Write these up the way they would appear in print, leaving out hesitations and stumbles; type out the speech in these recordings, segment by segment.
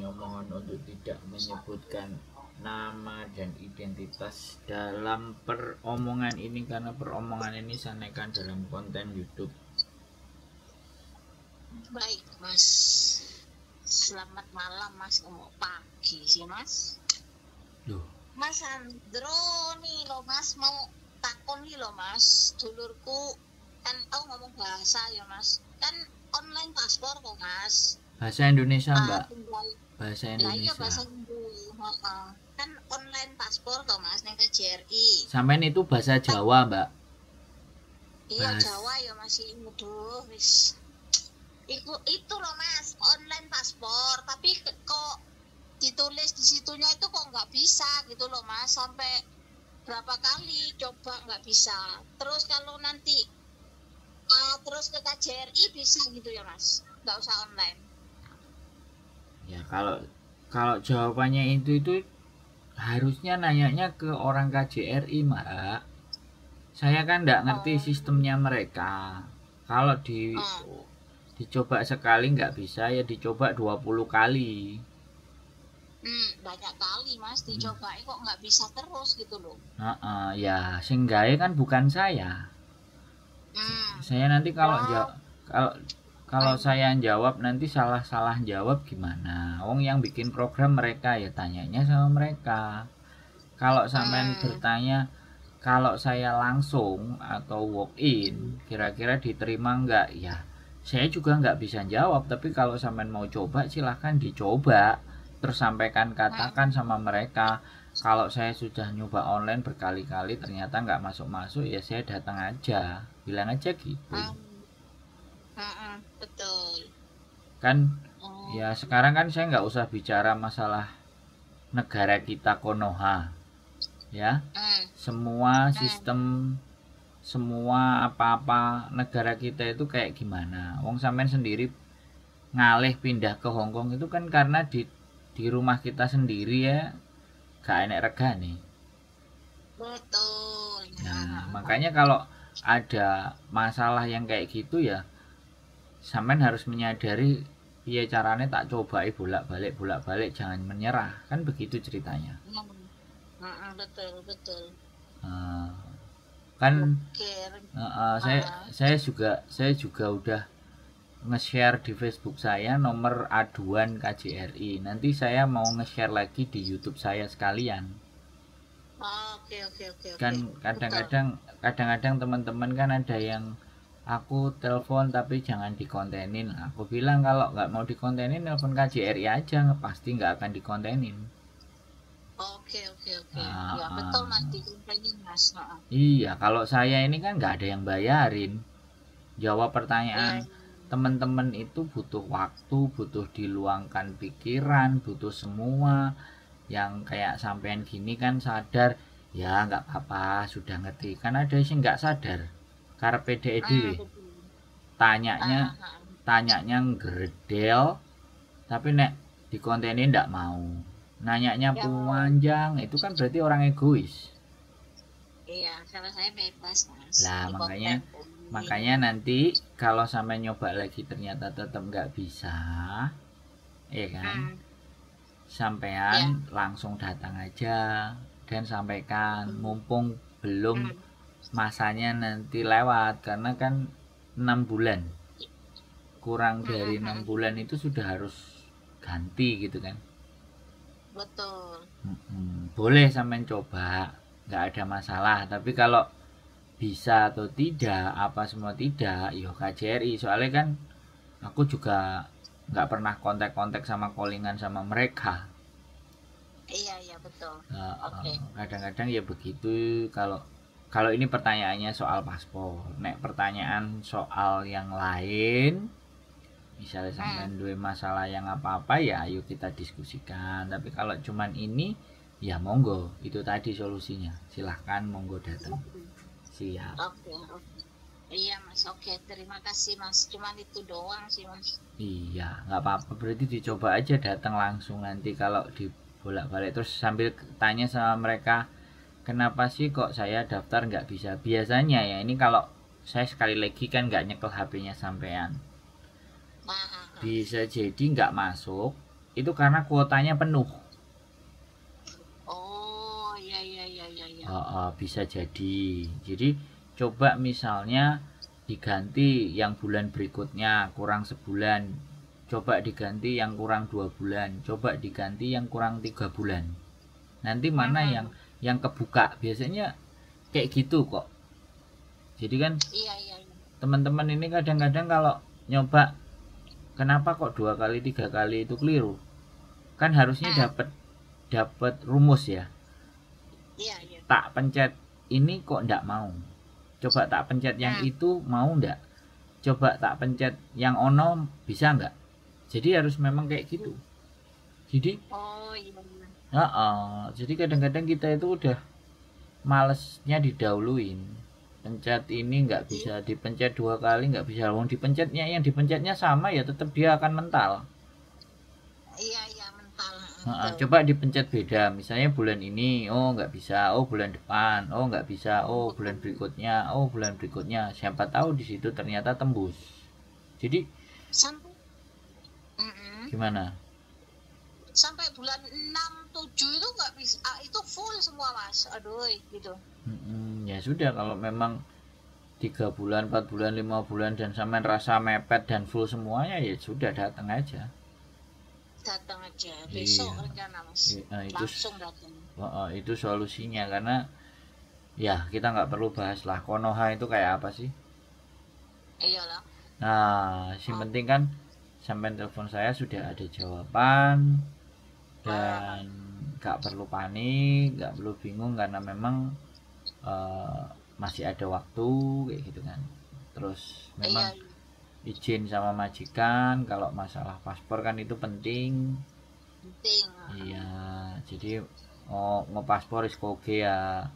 kami mohon untuk tidak menyebutkan nama dan identitas dalam peromongan ini, karena peromongan ini saya naikkan dalam konten YouTube. Baik Mas, selamat malam Mas, mau pagi sih Mas. Loh, Mas Andro nih lo Mas, mau takon nih lo Mas, dulurku kan aku ngomong bahasa ya Mas, kan online paspor kok Mas. bahasa Indonesia Mbak, bahasa Lah iya Indonesia. bahasa Indonesia. Kan online paspor kok Mas ning KJRI. Sampean itu bahasa Jawa Mbak. Iya Jawa ya masih muduh wis. Itu loh Mas, online paspor, tapi kok ditulis di situnya itu kok nggak bisa gitu loh Mas, sampai berapa kali coba nggak bisa. Terus kalau nanti terus ke KJRI bisa gitu ya Mas, nggak usah online. Ya kalau jawabannya itu harusnya nanyanya ke orang KJRI Mbak. Saya kan nggak ngerti sistemnya mereka. Kalau dicoba sekali nggak bisa, ya dicoba 20 kali. Banyak kali Mas dicoba kok nggak bisa terus gitu loh. Ya sing gawe kan bukan saya. Saya nanti kalau saya jawab nanti salah jawab gimana? Wong yang bikin program mereka, ya tanyanya sama mereka. Kalau sampean bertanya kalau saya langsung atau walk in kira-kira diterima enggak, ya saya juga nggak bisa jawab. Tapi kalau sampean mau coba silahkan dicoba, terus sampaikan, katakan sama mereka kalau saya sudah nyoba online berkali-kali ternyata nggak masuk, ya saya datang aja, bilang aja gitu. Betul Kan ya sekarang kan saya nggak usah bicara masalah negara kita Konoha ya. Semua sistem, semua apa-apa negara kita itu kayak gimana. Wong sampean sendiri ngalih pindah ke Hongkong itu kan karena di rumah kita sendiri ya gak enak regane. betul. Nah makanya kalau ada masalah yang kayak gitu ya sampean harus menyadari ya caranya tak cobai bolak-balik, jangan menyerah, kan begitu ceritanya. Betul. Kan saya juga udah nge-share di Facebook saya nomor aduan KJRI. Nanti saya mau nge-share lagi di YouTube saya sekalian. Oke. Kan kadang-kadang teman-teman kan ada yang aku telepon tapi jangan dikontenin. Aku bilang kalau nggak mau dikontenin telepon KJRI aja, pasti nggak akan dikontenin. Oke. Ya betul Mas, dikontenin Mas. Iya, kalau saya ini kan nggak ada yang bayarin. Jawab pertanyaan teman-teman itu butuh waktu, butuh diluangkan pikiran, butuh semua. Yang kayak sampean gini kan sadar, ya nggak apa-apa, sudah ngerti. Kan ada sih nggak sadar. Karpe dhewe tanyanya ngredel tapi nek dikontenin ndak mau, nanyanya panjang, itu kan berarti orang egois. Iya, kalau saya bebas Mas. Lah makanya nanti kalau sampai nyoba lagi ternyata tetap nggak bisa, ya kan, sampean langsung datang aja dan sampaikan, mumpung belum masanya nanti lewat, karena kan 6 bulan, kurang dari 6 bulan itu sudah harus ganti gitu kan. Betul. Boleh sampean coba, nggak ada masalah. Tapi kalau bisa atau tidak, apa semua tidak, yo KJRI. Soalnya kan aku juga nggak pernah kontak sama callingan sama mereka. Iya betul. Kadang-kadang ya begitu. Kalau ini pertanyaannya soal paspor, nek pertanyaan soal yang lain, misalnya sampean duwe masalah yang apa-apa, ya ayo kita diskusikan. Tapi kalau cuman ini, ya monggo, itu tadi solusinya. Silahkan monggo datang. Siap. Oke. Iya Mas, oke. Terima kasih Mas. Cuman itu doang sih Mas. Iya, nggak apa-apa. Berarti dicoba aja datang langsung. Nanti kalau dibolak-balik terus sambil tanya sama mereka, kenapa sih kok saya daftar nggak bisa? Biasanya ya ini kalau saya sekali lagi kan nggak nyekel HP-nya sampean. Bisa jadi nggak masuk, itu karena kuotanya penuh. Oh, iya. Bisa jadi. Jadi coba misalnya diganti yang bulan berikutnya kurang sebulan, coba diganti yang kurang 2 bulan, coba diganti yang kurang 3 bulan. Nanti mana yang kebuka, biasanya kayak gitu kok. Jadi kan Iya. teman-teman ini kadang-kadang kalau nyoba, kenapa kok 2 kali 3 kali itu keliru, kan harusnya dapat rumus ya. Iya. Tak pencet ini kok ndak mau, coba tak pencet yang itu mau ndak, coba tak pencet yang ono bisa nggak. Jadi harus memang kayak gitu. Jadi jadi kadang-kadang kita itu udah malesnya didahuluin, pencet ini nggak bisa, dipencet 2 kali nggak bisa, wong dipencetnya yang dipencetnya sama ya tetap dia akan mental. Iya mental. Coba dipencet beda, misalnya bulan ini oh nggak bisa, oh bulan depan oh nggak bisa, oh bulan berikutnya, siapa tahu di situ ternyata tembus. Jadi gimana? Sampai bulan 6, 7 itu nggak bisa, itu full semua Mas. Aduh gitu. Ya sudah, kalau memang 3 bulan, 4 bulan, 5 bulan dan sampean rasa mepet dan full semuanya, ya sudah datang aja besok rencana Mas. Langsung datang. Itu solusinya, karena ya kita nggak perlu bahas lah Konoha itu kayak apa sih. Iyalah. Nah, yang penting kan sampai telepon saya sudah ada jawaban, dan gak perlu panik, gak perlu bingung, karena memang masih ada waktu kayak gitu kan. Terus memang izin sama majikan kalau masalah paspor kan itu penting. Iya, jadi ngepaspor is oke ya.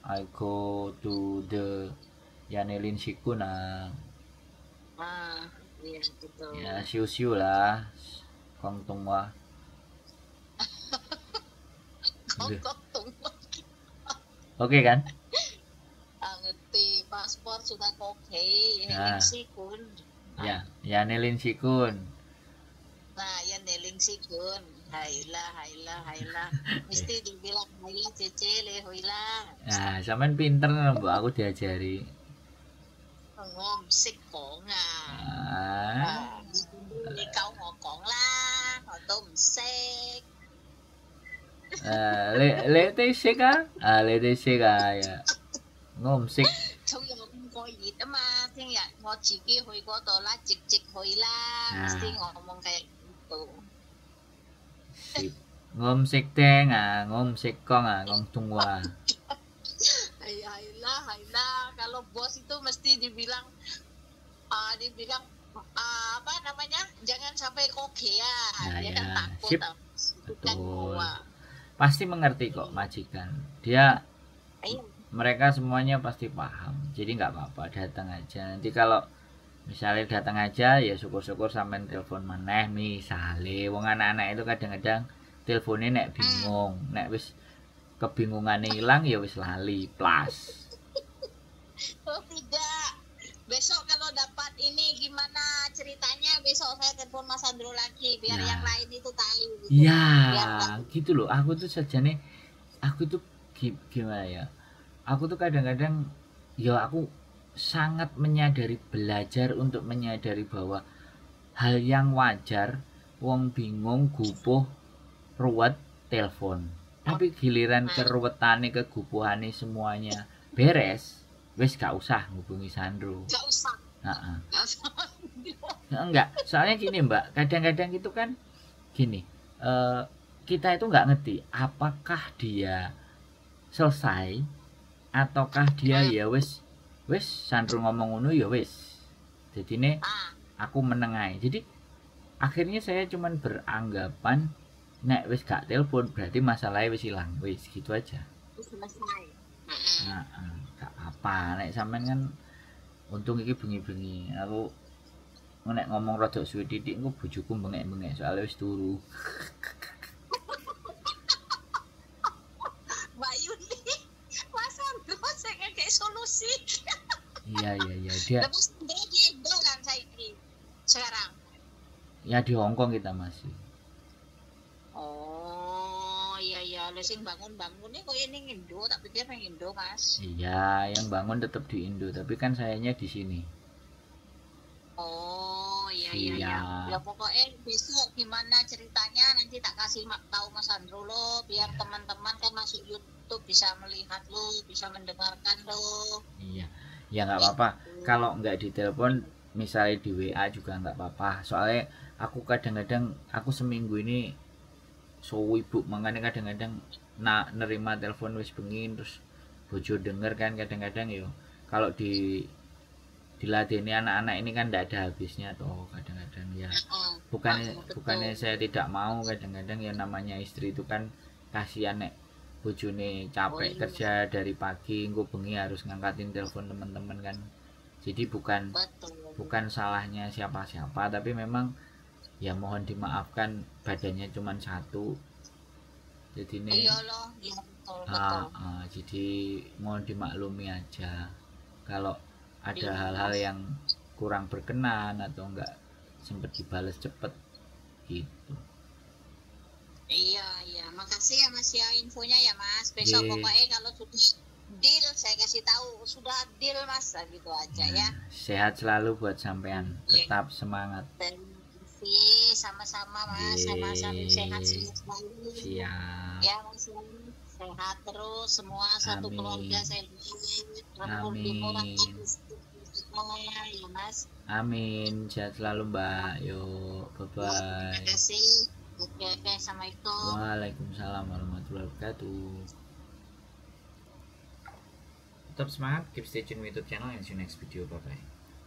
I go to the Yanelin Shikuna. Iya gitu. Ya siu-siu lah, kongtung wah. Oke kan? Ngerti, paspor sudah oke. Sikun. Ya Nelin Sikun. Nah, ya Nelin Sikun. Haila. Mesti dibilang haila cecele hoila. Nah, sampean pinter kan, Mbak, aku diajari. Ngomsik kok nggak. Kau ngokong lah, atau msek. Letesik ya. Ngomsik. Trong giờ không có gì đó mà, thế ya ngồi chỉ kia hồi có đó là cik hồi lah, mesti ngomong kayak gitu. Sip. Ngomsik teh ngomsik kong ngong tungwa. Hayla, kalau bos itu mesti dibilang apa namanya, jangan sampai kokean, dia kan takut. Sip. Betul. Pasti mengerti kok majikan, dia mereka semuanya pasti paham. Jadi nggak apa-apa, datang aja. Nanti kalau misalnya datang aja ya syukur-syukur sampean telepon maneh. Misalnya wong anak-anak itu kadang-kadang teleponnya nek bingung, nek wis kebingungannya hilang ya wis lali plus. Oh tidak, besok kalau dapat ini gimana ceritanya, besok saya telepon Mas Andro lagi biar yang lain itu tahu gitu. Ya gitu loh, aku tuh sajane aku tuh gimana ya, aku tuh kadang-kadang ya aku sangat menyadari, belajar untuk menyadari bahwa hal yang wajar, wong bingung, gupuh, ruwet, telepon. Tapi giliran keruwetane, kegupuhane semuanya beres, wis gak usah hubungi Sandro. Gak usah. Enggak, soalnya gini Mbak, kadang-kadang itu kan gini, kita itu nggak ngerti apakah dia selesai ataukah dia ya wis Sandro ngomong ngono ya wis. Jadi ini aku menengahi. Jadi akhirnya saya cuman beranggapan nek wis gak telepon berarti masalahnya wis hilang, wis gitu aja. Selesai. Gak apa, nek sampean kan untung iki bengi-bengi. Aku nek ngomong rada suwe titik engko bojoku bengek-bengek soalnya wis turu. Mbak Yuni, Mas Andro sing ngekek solusi. Iya dia. Terus dia kan saya ini sekarang. Ya di Hongkong kita masih. Oh iya lha sing bangun-bangunnya kok ini Indo, tak pikir nang Indo Mas. Iya, yang bangun tetap di Indo, tapi kan sayanya di sini. Oh iya ya Siap. pokoknya besok gimana ceritanya nanti tak kasih tahu Mas Andro lo, biar teman-teman kan masuk YouTube bisa melihat lo, bisa mendengarkan lo. Iya, ya nggak apa-apa. Kalau nggak ditelepon, misalnya di WA juga nggak apa-apa. Soalnya aku kadang-kadang, aku seminggu ini so sibuk, makanya kadang-kadang nerima telepon wis bengi, terus bojo denger kan kadang-kadang yo. Kalau diladeni anak-anak ini kan tidak ada habisnya toh kadang-kadang ya. Bukannya saya tidak mau, kadang-kadang ya namanya istri itu kan kasihan nek bojone capek kerja dari pagi engko bengi harus ngangkatin telepon teman-teman kan. Jadi bukan salahnya siapa-siapa, tapi memang ya mohon dimaafkan, badannya cuma satu. Jadi ini jadi mohon dimaklumi aja kalau ada hal-hal yang kurang berkenan atau enggak sempat dibales cepet gitu. Iya makasih ya Mas ya infonya ya Mas. Besok pokoknya kalau sudah deal saya kasih tahu, sudah deal Mas, gitu aja ya. Sehat selalu buat sampean, tetap semangat. Sama-sama Mas, sama-sama sehat selalu. Siap. Ya Mas, sehat terus semua, satu keluarga sehat. Amin. Ya Mas. Amin, sehat selalu Mbak. Yuk, bye-bye. Terima kasih. Oke, assalamualaikum. Waalaikumsalam warahmatullahi wabarakatuh. Tetap semangat, keep stay tune with YouTube channel and see you next video. Bye bye.